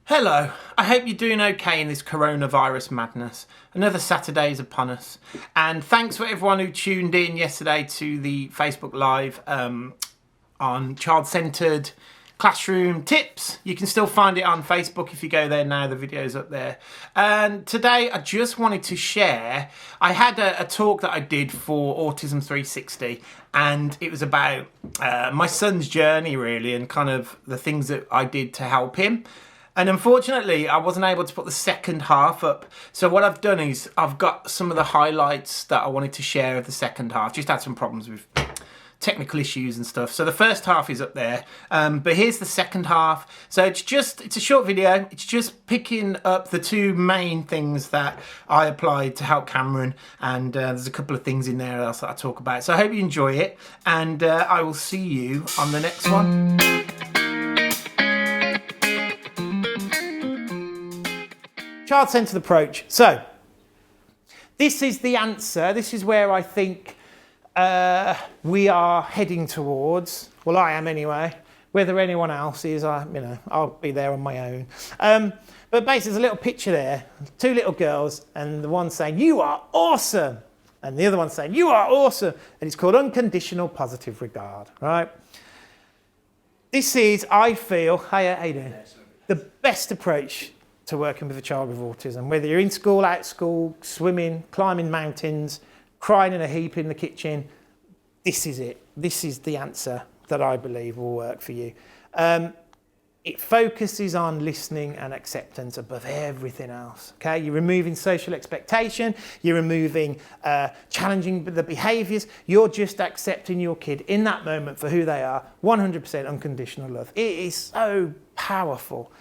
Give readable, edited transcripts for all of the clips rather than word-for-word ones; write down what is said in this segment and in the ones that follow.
Hello, I hope you're doing okay in this coronavirus madness. Another Saturday is upon us. And thanks for everyone who tuned in yesterday to the Facebook Live on child-centred classroom tips. You can still find it on Facebook if you go there now, the video's up there. And today I just wanted to share, I had a talk that I did for Autism 360 and it was about my son's journey really and kind of the things that I did to help him. And unfortunately, I wasn't able to put the second half up. So what I've done is I've got some of the highlights that I wanted to share of the second half. Just had some problems with technical issues and stuff. So the first half is up there, but here's the second half. So it's a short video. It's just picking up the two main things that I applied to help Cameron. And there's a couple of things in there else that I talk about. So I hope you enjoy it. And I will see you on the next one. Child-centred approach. So this is the answer. This is where I think we are heading towards. Well, I am anyway. Whether anyone else is, I'll be there on my own. But basically, there's a little picture there. Two little girls, and the one saying, "You are awesome," and the other one saying, "You are awesome." And it's called unconditional positive regard, right? This is, I feel, how you doing? The best approach to working with a child with autism, whether you're in school, out school, swimming, climbing mountains, crying in a heap in the kitchen, this is it. This is the answer that I believe will work for you. It focuses on listening and acceptance above everything else, okay? You're removing social expectation, you're removing challenging the behaviours, you're just accepting your kid in that moment for who they are, 100% unconditional love. It is so powerful.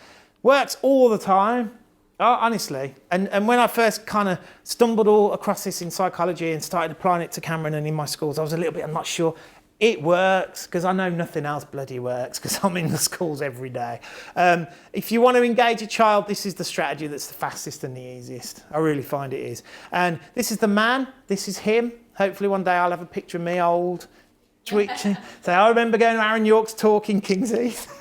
Works all the time, honestly. And when I first kind of stumbled all across this in psychology and started applying it to Cameron and in my schools, I was a little bit, I'm not sure. It works, because I know nothing else bloody works, because I'm in the schools every day. If you want to engage a child, this is the strategy that's the fastest and the easiest. I really find it is. And this is the man, this is him. Hopefully one day I'll have a picture of me old, twitching. So I remember going to Aaron York's talk in King's Heath.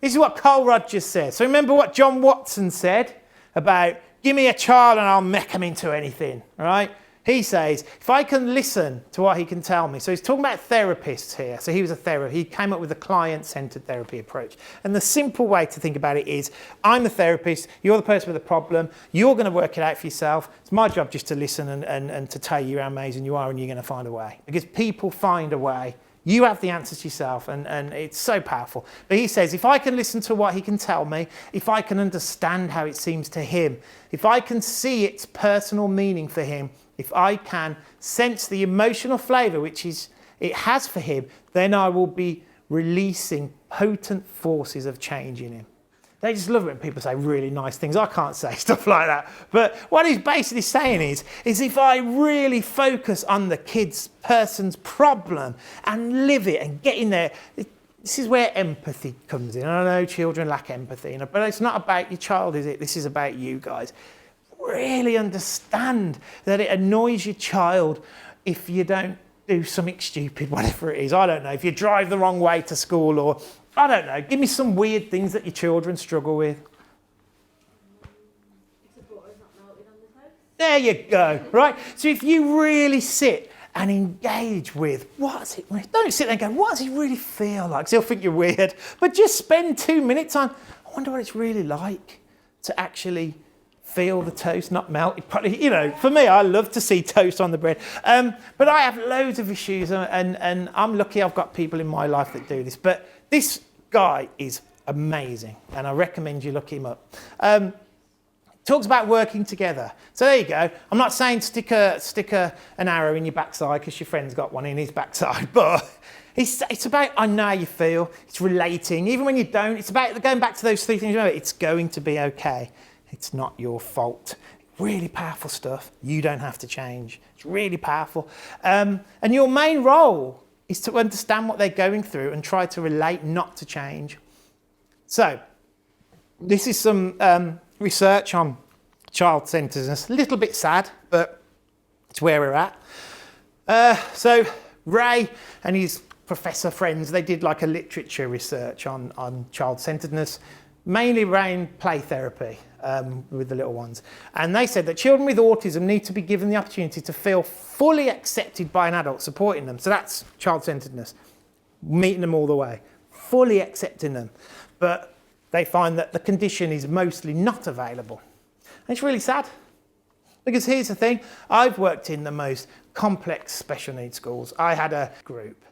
This is what Carl Rogers says. So remember what John Watson said about, give me a child and I'll make him into anything, all right? He says, if I can listen to what he can tell me. So he's talking about therapists here. So he was a therapist. He came up with a client-centered therapy approach. And the simple way to think about it is, I'm the therapist, you're the person with the problem, you're going to work it out for yourself. It's my job just to listen and to tell you how amazing you are, and you're going to find a way. Because people find a way. You have the answers yourself, and it's so powerful. But he says, if I can listen to what he can tell me, if I can understand how it seems to him, if I can see its personal meaning for him, if I can sense the emotional flavour which it has for him, then I will be releasing potent forces of change in him. They just love it when people say really nice things. I can't say stuff like that. But what he's basically saying is if I really focus on the person's problem and live it and get in there, this is where empathy comes in. I know children lack empathy, but it's not about your child, is it? This is about you guys. Really understand that it annoys your child if you don't do something stupid, whatever it is. I don't know, if you drive the wrong way to school, or I don't know, give me some weird things that your children struggle with. If the butter's not melted on the toast. There you go, right? So if you really sit and engage with what's it, don't sit there and go, what does he really feel like? 'Cause he'll think you're weird. But just spend 2 minutes on, I wonder what it's really like to actually feel the toast not melt. Probably, for me, I love to see toast on the bread. But I have loads of issues, and I'm lucky I've got people in my life that do this. But this guy is amazing, and I recommend you look him up. Talks about working together. So there you go. I'm not saying stick an arrow in your backside because your friend's got one in his backside, but it's about, I know how you feel. It's relating. Even when you don't, it's about going back to those three things. Remember, it's going to be okay. It's not your fault. Really powerful stuff. You don't have to change. It's really powerful. And your main role is to understand what they're going through and try to relate, not to change. So this is some research on child-centeredness. A little bit sad, but it's where we're at. So Ray and his professor friends, they did like a literature research on child-centeredness. mainly around play therapy with the little ones. And they said that children with autism need to be given the opportunity to feel fully accepted by an adult supporting them. So that's child-centeredness, meeting them all the way, fully accepting them. But they find that the condition is mostly not available. And it's really sad. Because here's the thing, I've worked in the most complex special needs schools. I had a group.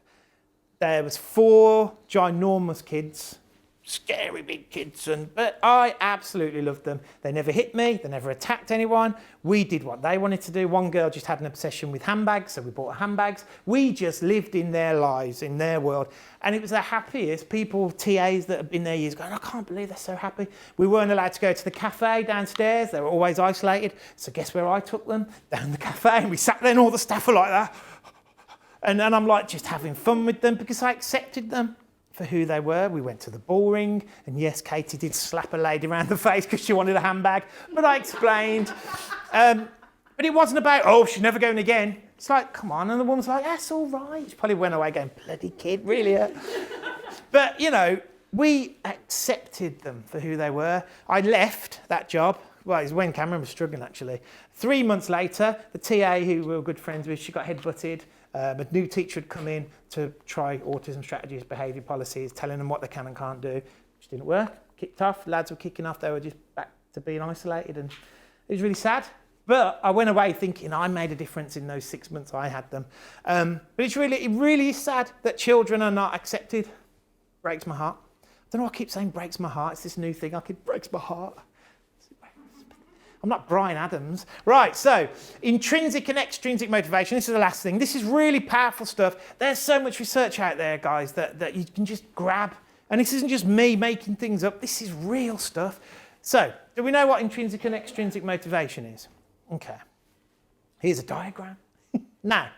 There was 4 ginormous kids, scary big kids, but I absolutely loved them. They never hit me, they never attacked anyone. We did what they wanted to do. One girl just had an obsession with handbags, so we bought her handbags. We just lived in their lives, in their world. And it was the happiest. People, TAs that have been there years going, I can't believe they're so happy. We weren't allowed to go to the cafe downstairs. They were always isolated. So guess where I took them? Down the cafe. And we sat there and all the staff were like that. And I'm like just having fun with them because I accepted them for who they were. We went to the ball ring, and yes, Katie did slap a lady around the face because she wanted a handbag, but I explained. But it wasn't about, oh, she's never going again. It's like, come on, and the woman's like, that's all right. She probably went away going, bloody kid, really? But, you know, we accepted them for who they were. I left that job. Well, it was when Cameron was struggling, actually. 3 months later, the TA, who we were good friends with, she got headbutted. A new teacher had come in to try autism strategies, behaviour policies, telling them what they can and can't do, which didn't work. Kicked off, lads were kicking off, they were just back to being isolated, and it was really sad. But I went away thinking I made a difference in those 6 months I had them. But it really is sad that children are not accepted. Breaks my heart. I don't know why I keep saying breaks my heart. It's this new thing. Breaks my heart. I'm not Brian Adams. Right, so intrinsic and extrinsic motivation. This is the last thing. This is really powerful stuff. There's so much research out there, guys, that you can just grab. And this isn't just me making things up. This is real stuff. So, do we know what intrinsic and extrinsic motivation is? Okay. Here's a diagram. Now,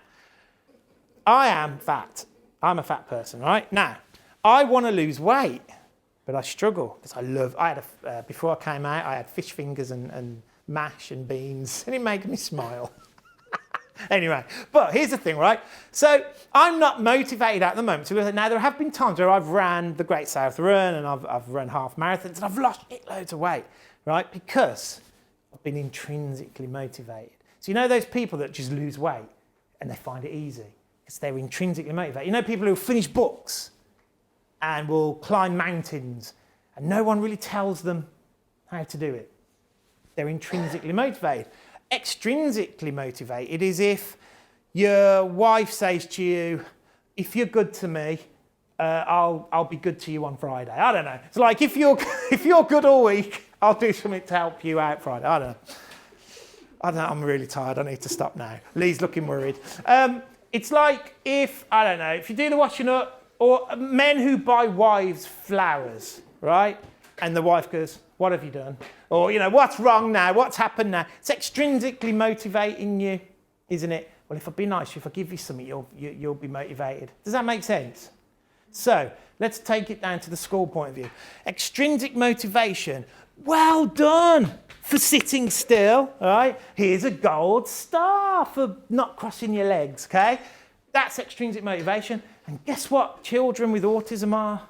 I am fat. I'm a fat person, right? Now, I want to lose weight, but I struggle because before I came out, I had fish fingers and mash and beans, and it made me smile. Anyway, but here's the thing, right? So I'm not motivated at the moment. So now there have been times where I've ran the Great South Run and I've run half marathons and I've lost loads of weight, right? Because I've been intrinsically motivated. So you know those people that just lose weight and they find it easy because they're intrinsically motivated. You know people who finish books and will climb mountains and no one really tells them how to do it. They're intrinsically motivated. Extrinsically motivated is if your wife says to you, if you're good to me, I'll be good to you on Friday. I don't know. It's like if you're good all week, I'll do something to help you out Friday. I don't know. I'm really tired. I need to stop now. Lee's looking worried. It's like if you do the washing up, or men who buy wives flowers, right? And the wife goes, what have you done? Or, what's wrong now? What's happened now? It's extrinsically motivating you, isn't it? Well, if I be nice, if I give you something, you'll be motivated. Does that make sense? So let's take it down to the school point of view. Extrinsic motivation. Well done for sitting still, all right? Here's a gold star for not crossing your legs, okay? That's extrinsic motivation. And guess what children with autism are?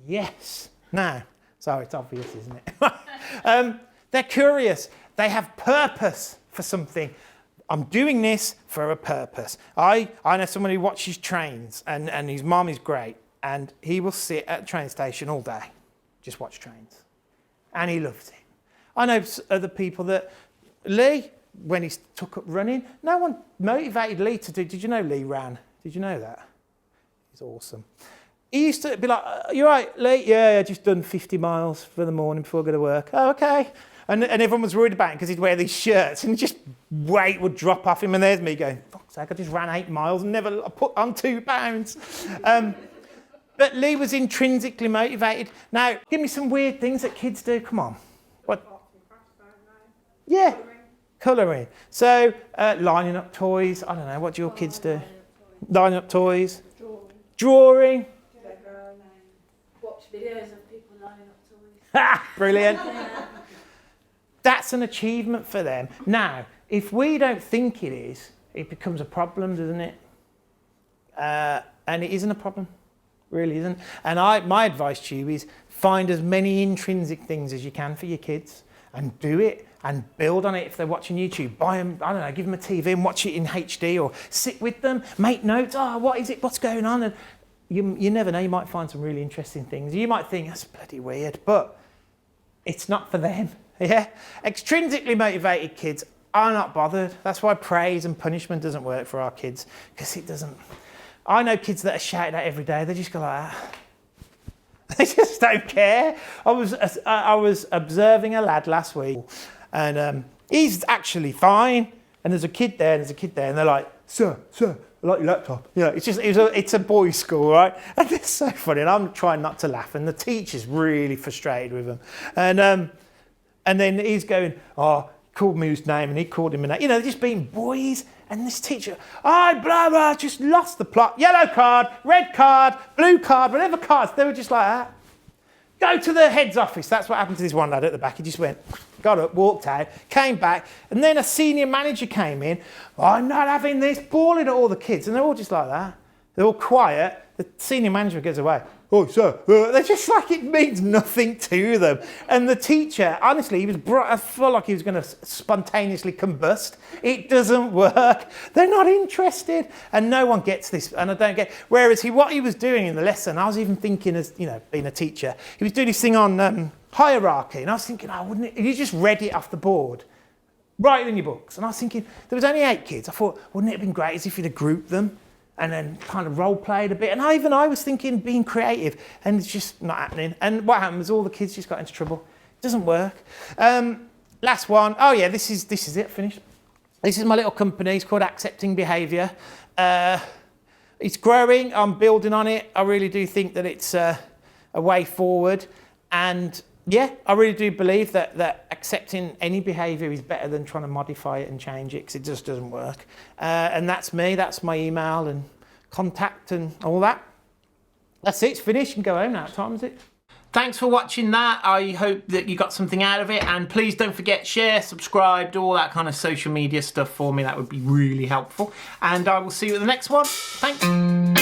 Yes. Now, sorry, it's obvious, isn't it? They're curious. They have purpose for something. I'm doing this for a purpose. I know someone who watches trains, and his mum is great, and he will sit at the train station all day, just watch trains. And he loves it. I know other people that, Lee, when he took up running, no one motivated Lee to do. Did you know Lee ran? Did you know that? He's awesome. He used to be like, you right, Lee? Yeah, just done 50 miles for the morning before I go to work. Oh, okay. And everyone was worried about him because he'd wear these shirts and just weight would drop off him. And there's me going, fuck's sake, I just ran 8 miles and never put on 2 pounds. But Lee was intrinsically motivated. Now, give me some weird things that kids do. Come on. What? Yeah, colouring. So, lining up toys. I don't know, what do your kids do? Lining up toys. Drawing. Watch videos of people lining up toys. Ha! Brilliant. That's an achievement for them. Now, if we don't think it is, it becomes a problem, doesn't it? And it isn't a problem. really isn't. And my advice to you is find as many intrinsic things as you can for your kids and do it and build on it. If they're watching YouTube, buy them, I don't know, give them a TV and watch it in HD, or sit with them, make notes. Oh, what is it? What's going on? And you never know, you might find some really interesting things. You might think, that's bloody weird, but it's not for them, yeah? Extrinsically motivated kids are not bothered. That's why praise and punishment doesn't work for our kids, because it doesn't. I know kids that are shouted at every day, they just go like that. They just don't care. I was observing a lad last week, and he's actually fine. And there's a kid there, and they're like, sir, I like your laptop. You know, it's a boys' school, right? And it's so funny. And I'm trying not to laugh, and the teacher's really frustrated with him. And then he's going, oh, called me his name, and he called him a name. You know, they're just being boys. And this teacher, oh, blah, blah, just lost the plot. Yellow card, red card, blue card, whatever cards. They were just like that. Go to the head's office. That's what happened to this one lad at the back. He just went, got up, walked out, came back. And then a senior manager came in. Oh, I'm not having this, bawling at all the kids. And they're all just like that. They're all quiet. The senior manager goes away. Oh, sir. They're just like, it means nothing to them. And the teacher, honestly, I felt like he was going to spontaneously combust. It doesn't work. They're not interested. And no one gets this. And I don't get. Whereas what he was doing in the lesson, I was even thinking, as you know, being a teacher, he was doing this thing on hierarchy. And I was thinking, oh, wouldn't it? You just read it off the board. Write it in your books. And I was thinking, there was only 8 kids. I thought, wouldn't it have been great as if you'd have grouped them? And then kind of role played a bit. And I was thinking being creative, and it's just not happening. And what happened was all the kids just got into trouble. It doesn't work. Last one. Oh yeah, this is it, finished. This is my little company. It's called Accepting Behaviour. It's growing. I'm building on it. I really do think that it's a way forward. And yeah, I really do believe that accepting any behaviour is better than trying to modify it and change it, because it just doesn't work. And that's me. That's my email and contact and all that. That's it. It's finished. You can go home now. What time is it? Thanks for watching that. I hope that you got something out of it. And please don't forget, share, subscribe, do all that kind of social media stuff for me. That would be really helpful. And I will see you at the next one. Thanks.